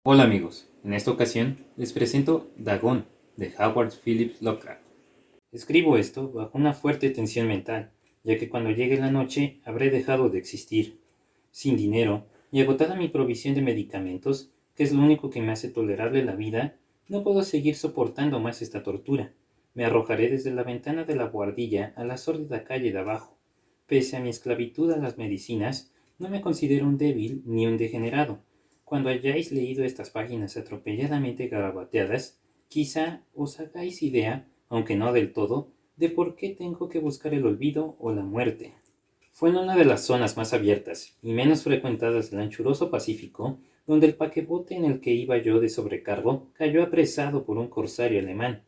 Hola amigos, en esta ocasión les presento Dagon de Howard Phillips Lovecraft. Escribo esto bajo una fuerte tensión mental, ya que cuando llegue la noche habré dejado de existir, sin dinero y agotada mi provisión de medicamentos, que es lo único que me hace tolerable la vida. No puedo seguir soportando más esta tortura. Me arrojaré desde la ventana de la buhardilla a la sórdida calle de abajo. Pese a mi esclavitud a las medicinas, no me considero un débil ni un degenerado. Cuando hayáis leído estas páginas atropelladamente garabateadas, quizá os hagáis idea, aunque no del todo, de por qué tengo que buscar el olvido o la muerte. Fue en una de las zonas más abiertas y menos frecuentadas del anchuroso Pacífico, donde el paquebote en el que iba yo de sobrecargo cayó apresado por un corsario alemán.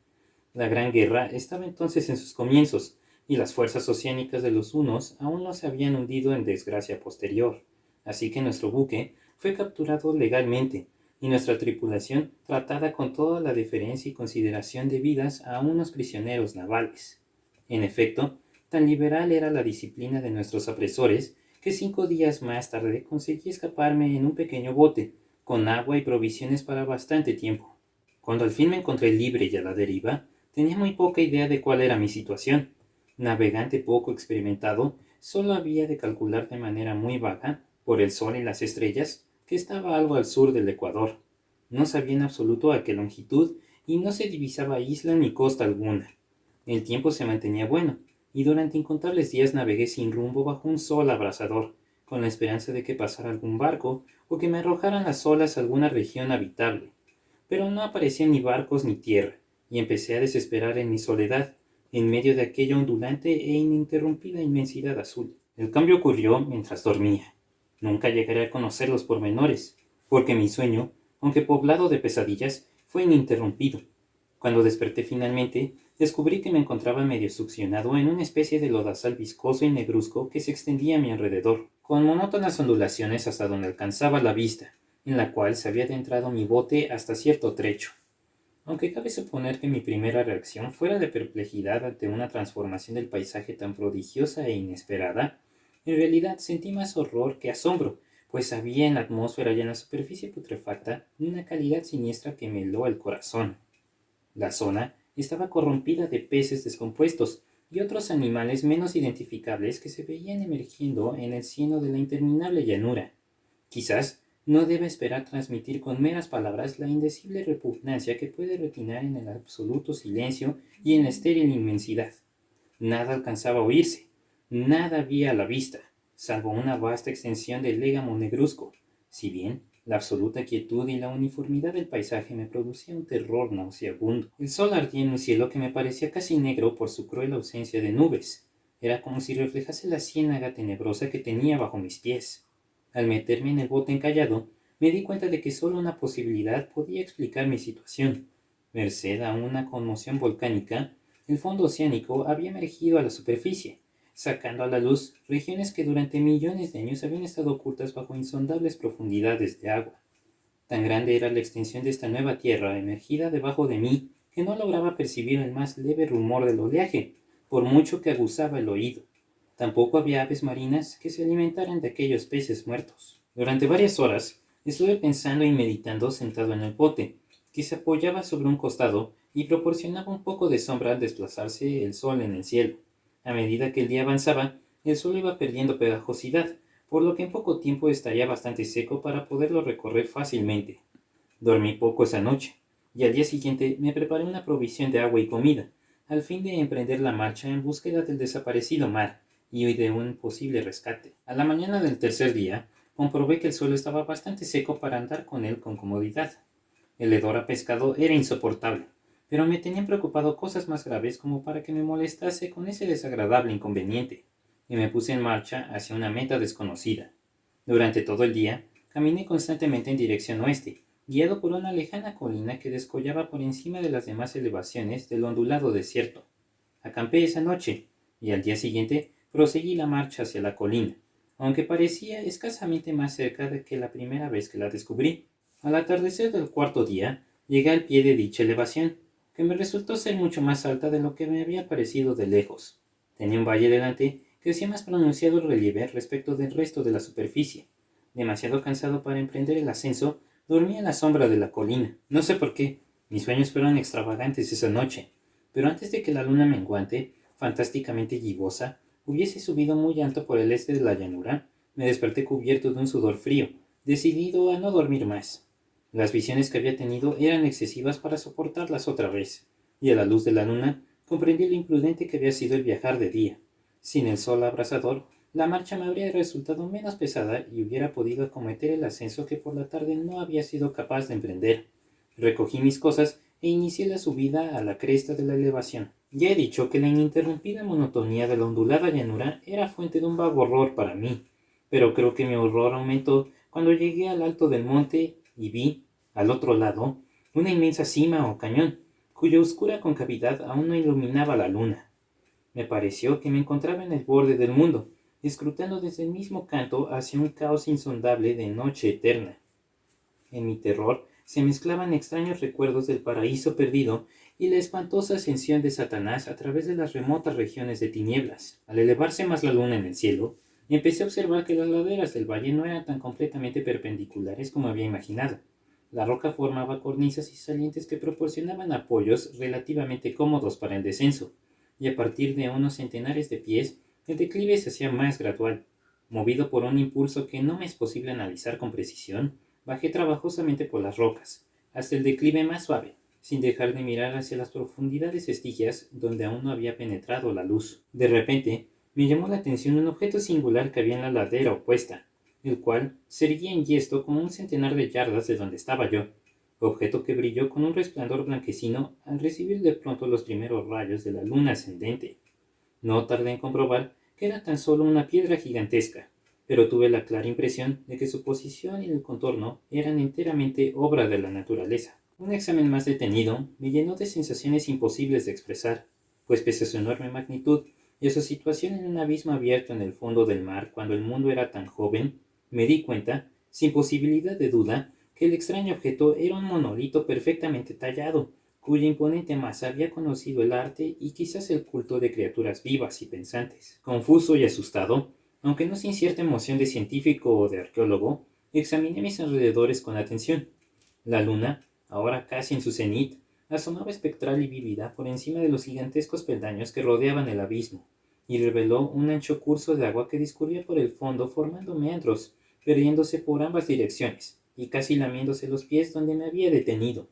La Gran Guerra estaba entonces en sus comienzos, y las fuerzas oceánicas de los hunos aún no se habían hundido en desgracia posterior. Así que nuestro buque fue capturado legalmente, y nuestra tripulación tratada con toda la deferencia y consideración debidas a unos prisioneros navales. En efecto, tan liberal era la disciplina de nuestros apresores que 5 días más tarde conseguí escaparme en un pequeño bote, con agua y provisiones para bastante tiempo. Cuando al fin me encontré libre y a la deriva, tenía muy poca idea de cuál era mi situación. Navegante poco experimentado, solo había de calcular de manera muy vaga, por el sol y las estrellas, que estaba algo al sur del Ecuador. No sabía en absoluto a qué longitud y no se divisaba isla ni costa alguna. El tiempo se mantenía bueno, y durante incontables días navegué sin rumbo bajo un sol abrasador, con la esperanza de que pasara algún barco o que me arrojaran las olas a alguna región habitable. Pero no aparecían ni barcos ni tierra, y empecé a desesperar en mi soledad, en medio de aquella ondulante e ininterrumpida inmensidad azul. El cambio ocurrió mientras dormía. Nunca llegaré a conocer los pormenores, porque mi sueño, aunque poblado de pesadillas, fue ininterrumpido. Cuando desperté finalmente, descubrí que me encontraba medio succionado en una especie de lodazal viscoso y negruzco que se extendía a mi alrededor, con monótonas ondulaciones hasta donde alcanzaba la vista, en la cual se había adentrado mi bote hasta cierto trecho. Aunque cabe suponer que mi primera reacción fuera de perplejidad ante una transformación del paisaje tan prodigiosa e inesperada, en realidad sentí más horror que asombro, pues había en la atmósfera y en la superficie putrefacta una calidad siniestra que me heló el corazón. La zona estaba corrompida de peces descompuestos y otros animales menos identificables que se veían emergiendo en el cieno de la interminable llanura. Quizás no deba esperar transmitir con meras palabras la indecible repugnancia que puede retinar en el absoluto silencio y en la estéril inmensidad. Nada alcanzaba a oírse, nada había a la vista, salvo una vasta extensión de légamo negruzco, si bien la absoluta quietud y la uniformidad del paisaje me producía un terror nauseabundo. El sol ardía en un cielo que me parecía casi negro por su cruel ausencia de nubes. Era como si reflejase la ciénaga tenebrosa que tenía bajo mis pies. Al meterme en el bote encallado, me di cuenta de que solo una posibilidad podía explicar mi situación. Merced a una conmoción volcánica, el fondo oceánico había emergido a la superficie, sacando a la luz regiones que durante millones de años habían estado ocultas bajo insondables profundidades de agua. Tan grande era la extensión de esta nueva tierra emergida debajo de mí que no lograba percibir el más leve rumor del oleaje, por mucho que aguzaba el oído. Tampoco había aves marinas que se alimentaran de aquellos peces muertos. Durante varias horas estuve pensando y meditando sentado en el bote, que se apoyaba sobre un costado y proporcionaba un poco de sombra al desplazarse el sol en el cielo. A medida que el día avanzaba, el suelo iba perdiendo pegajosidad, por lo que en poco tiempo estaría bastante seco para poderlo recorrer fácilmente. Dormí poco esa noche, y al día siguiente me preparé una provisión de agua y comida, al fin de emprender la marcha en búsqueda del desaparecido mar y de un posible rescate. A la mañana del tercer día, comprobé que el suelo estaba bastante seco para andar con él con comodidad. El hedor a pescado era insoportable, pero me tenían preocupado cosas más graves como para que me molestase con ese desagradable inconveniente, y me puse en marcha hacia una meta desconocida. Durante todo el día, caminé constantemente en dirección oeste, guiado por una lejana colina que descollaba por encima de las demás elevaciones del ondulado desierto. Acampé esa noche, y al día siguiente proseguí la marcha hacia la colina, aunque parecía escasamente más cerca de que la primera vez que la descubrí. Al atardecer del cuarto día, llegué al pie de dicha elevación, que me resultó ser mucho más alta de lo que me había parecido de lejos. Tenía un valle delante que hacía más pronunciado el relieve respecto del resto de la superficie. Demasiado cansado para emprender el ascenso, dormí en la sombra de la colina. No sé por qué. Mis sueños fueron extravagantes esa noche. Pero antes de que la luna menguante, fantásticamente gibosa, hubiese subido muy alto por el este de la llanura, me desperté cubierto de un sudor frío, decidido a no dormir más. Las visiones que había tenido eran excesivas para soportarlas otra vez, y a la luz de la luna comprendí lo imprudente que había sido el viajar de día. Sin el sol abrasador, la marcha me habría resultado menos pesada y hubiera podido acometer el ascenso que por la tarde no había sido capaz de emprender. Recogí mis cosas e inicié la subida a la cresta de la elevación. Ya he dicho que la ininterrumpida monotonía de la ondulada llanura era fuente de un vago horror para mí, pero creo que mi horror aumentó cuando llegué al alto del monte y vi, al otro lado, una inmensa cima o cañón, cuya oscura concavidad aún no iluminaba la luna. Me pareció que me encontraba en el borde del mundo, escrutando desde el mismo canto hacia un caos insondable de noche eterna. En mi terror se mezclaban extraños recuerdos del paraíso perdido y la espantosa ascensión de Satanás a través de las remotas regiones de tinieblas. Al elevarse más la luna en el cielo, empecé a observar que las laderas del valle no eran tan completamente perpendiculares como había imaginado. La roca formaba cornisas y salientes que proporcionaban apoyos relativamente cómodos para el descenso, y a partir de unos centenares de pies, el declive se hacía más gradual. Movido por un impulso que no me es posible analizar con precisión, bajé trabajosamente por las rocas, hasta el declive más suave, sin dejar de mirar hacia las profundidades estigias donde aún no había penetrado la luz. De repente, me llamó la atención un objeto singular que había en la ladera opuesta, el cual se erguía en yesto como un centenar de yardas de donde estaba yo, objeto que brilló con un resplandor blanquecino al recibir de pronto los primeros rayos de la luna ascendente. No tardé en comprobar que era tan solo una piedra gigantesca, pero tuve la clara impresión de que su posición y el contorno eran enteramente obra de la naturaleza. Un examen más detenido me llenó de sensaciones imposibles de expresar, pues pese a su enorme magnitud y a su situación en un abismo abierto en el fondo del mar cuando el mundo era tan joven, me di cuenta, sin posibilidad de duda, que el extraño objeto era un monolito perfectamente tallado, cuya imponente masa había conocido el arte y quizás el culto de criaturas vivas y pensantes. Confuso y asustado, aunque no sin cierta emoción de científico o de arqueólogo, examiné mis alrededores con atención. La luna, ahora casi en su cenit, asomaba espectral y vívida por encima de los gigantescos peldaños que rodeaban el abismo, y reveló un ancho curso de agua que discurría por el fondo formando meandros, perdiéndose por ambas direcciones, y casi lamiéndose los pies donde me había detenido.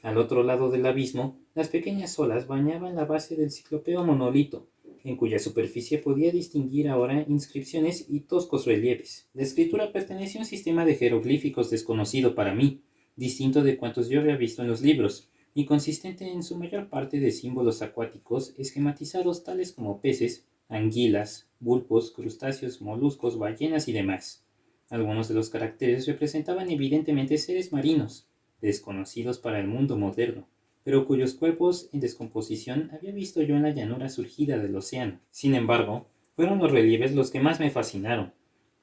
Al otro lado del abismo, las pequeñas olas bañaban la base del ciclopeo monolito, en cuya superficie podía distinguir ahora inscripciones y toscos relieves. La escritura pertenecía a un sistema de jeroglíficos desconocido para mí, distinto de cuantos yo había visto en los libros, y consistente en su mayor parte de símbolos acuáticos esquematizados tales como peces, anguilas, pulpos, crustáceos, moluscos, ballenas y demás. Algunos de los caracteres representaban evidentemente seres marinos, desconocidos para el mundo moderno, pero cuyos cuerpos en descomposición había visto yo en la llanura surgida del océano. Sin embargo, fueron los relieves los que más me fascinaron,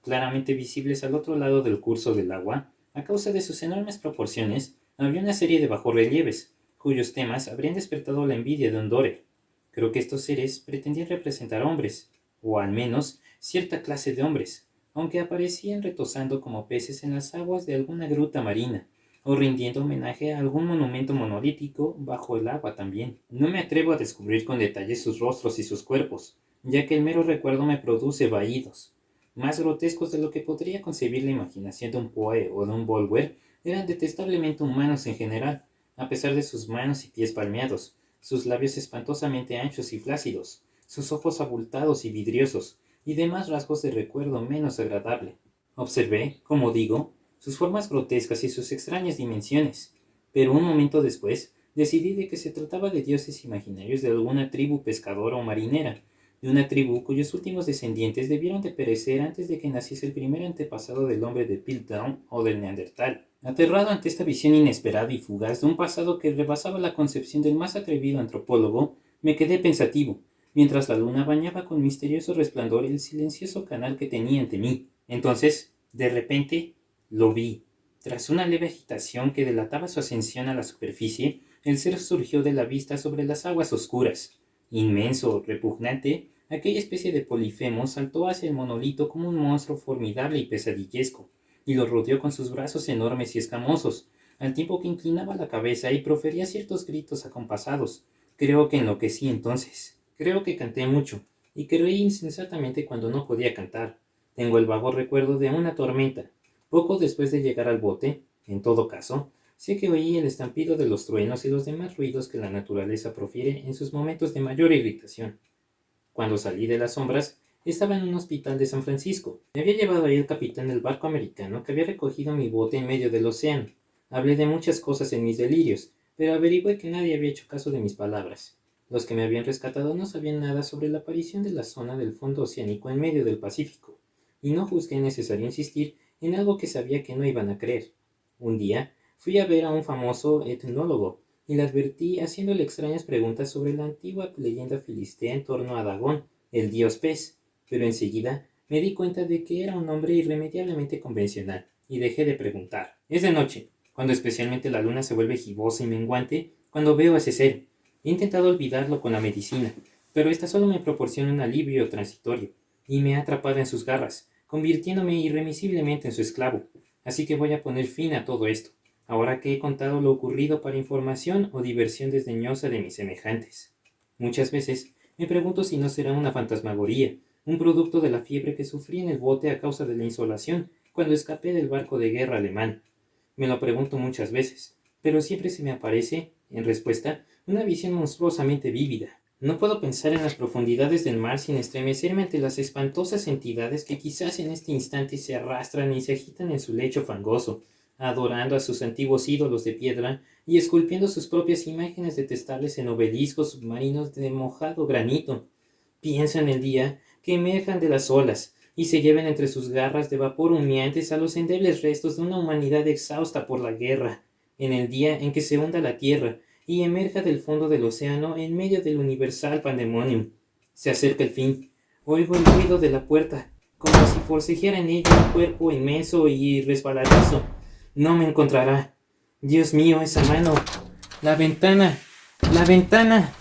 claramente visibles al otro lado del curso del agua. A causa de sus enormes proporciones, había una serie de bajorrelieves, cuyos temas habrían despertado la envidia de un Dore. Creo que estos seres pretendían representar hombres, o al menos cierta clase de hombres, aunque aparecían retozando como peces en las aguas de alguna gruta marina, o rindiendo homenaje a algún monumento monolítico bajo el agua también. No me atrevo a descubrir con detalle sus rostros y sus cuerpos, ya que el mero recuerdo me produce vaídos. Más grotescos de lo que podría concebir la imaginación de un Poe o de un Bolwer, eran detestablemente humanos en general, a pesar de sus manos y pies palmeados, sus labios espantosamente anchos y flácidos, sus ojos abultados y vidriosos, y demás rasgos de recuerdo menos agradable. Observé, como digo, sus formas grotescas y sus extrañas dimensiones, pero un momento después decidí de que se trataba de dioses imaginarios de alguna tribu pescadora o marinera, de una tribu cuyos últimos descendientes debieron de perecer antes de que naciese el primer antepasado del hombre de Piltdown o del Neandertal. Aterrado ante esta visión inesperada y fugaz de un pasado que rebasaba la concepción del más atrevido antropólogo, me quedé pensativo, mientras la luna bañaba con misterioso resplandor el silencioso canal que tenía ante mí. Entonces, de repente, lo vi. Tras una leve agitación que delataba su ascensión a la superficie, el ser surgió de la vista sobre las aguas oscuras. Inmenso, repugnante, aquella especie de Polifemo saltó hacia el monolito como un monstruo formidable y pesadillesco, y lo rodeó con sus brazos enormes y escamosos, al tiempo que inclinaba la cabeza y profería ciertos gritos acompasados. Creo que enloquecí entonces. Creo que canté mucho, y que reí insensatamente cuando no podía cantar. Tengo el vago recuerdo de una tormenta. Poco después de llegar al bote, en todo caso, sé que oí el estampido de los truenos y los demás ruidos que la naturaleza profiere en sus momentos de mayor irritación. Cuando salí de las sombras, estaba en un hospital de San Francisco. Me había llevado ahí el capitán del barco americano que había recogido mi bote en medio del océano. Hablé de muchas cosas en mis delirios, pero averigüé que nadie había hecho caso de mis palabras. Los que me habían rescatado no sabían nada sobre la aparición de la zona del fondo oceánico en medio del Pacífico, y no juzgué necesario insistir en algo que sabía que no iban a creer. Un día fui a ver a un famoso etnólogo y le advertí haciéndole extrañas preguntas sobre la antigua leyenda filistea en torno a Dagón, el dios pez, pero enseguida me di cuenta de que era un hombre irremediablemente convencional y dejé de preguntar. Es de noche, cuando especialmente la luna se vuelve gibosa y menguante, cuando veo ese ser. He intentado olvidarlo con la medicina, pero esta solo me proporciona un alivio transitorio, y me ha atrapado en sus garras, convirtiéndome irremisiblemente en su esclavo. Así que voy a poner fin a todo esto, ahora que he contado lo ocurrido para información o diversión desdeñosa de mis semejantes. Muchas veces me pregunto si no será una fantasmagoría, un producto de la fiebre que sufrí en el bote a causa de la insolación cuando escapé del barco de guerra alemán. Me lo pregunto muchas veces, pero siempre se me aparece, en respuesta, una visión monstruosamente vívida. No puedo pensar en las profundidades del mar sin estremecerme ante las espantosas entidades que quizás en este instante se arrastran y se agitan en su lecho fangoso, adorando a sus antiguos ídolos de piedra y esculpiendo sus propias imágenes detestables en obeliscos submarinos de mojado granito. Pienso en el día que emerjan de las olas y se lleven entre sus garras de vapor humeantes a los endebles restos de una humanidad exhausta por la guerra, en el día en que se hunda la tierra y emerja del fondo del océano en medio del universal pandemonium. Se acerca el fin. Oigo el ruido de la puerta, como si forcejeara en ella un cuerpo inmenso y resbaladizo. No me encontrará. Dios mío, esa mano. La ventana. La ventana.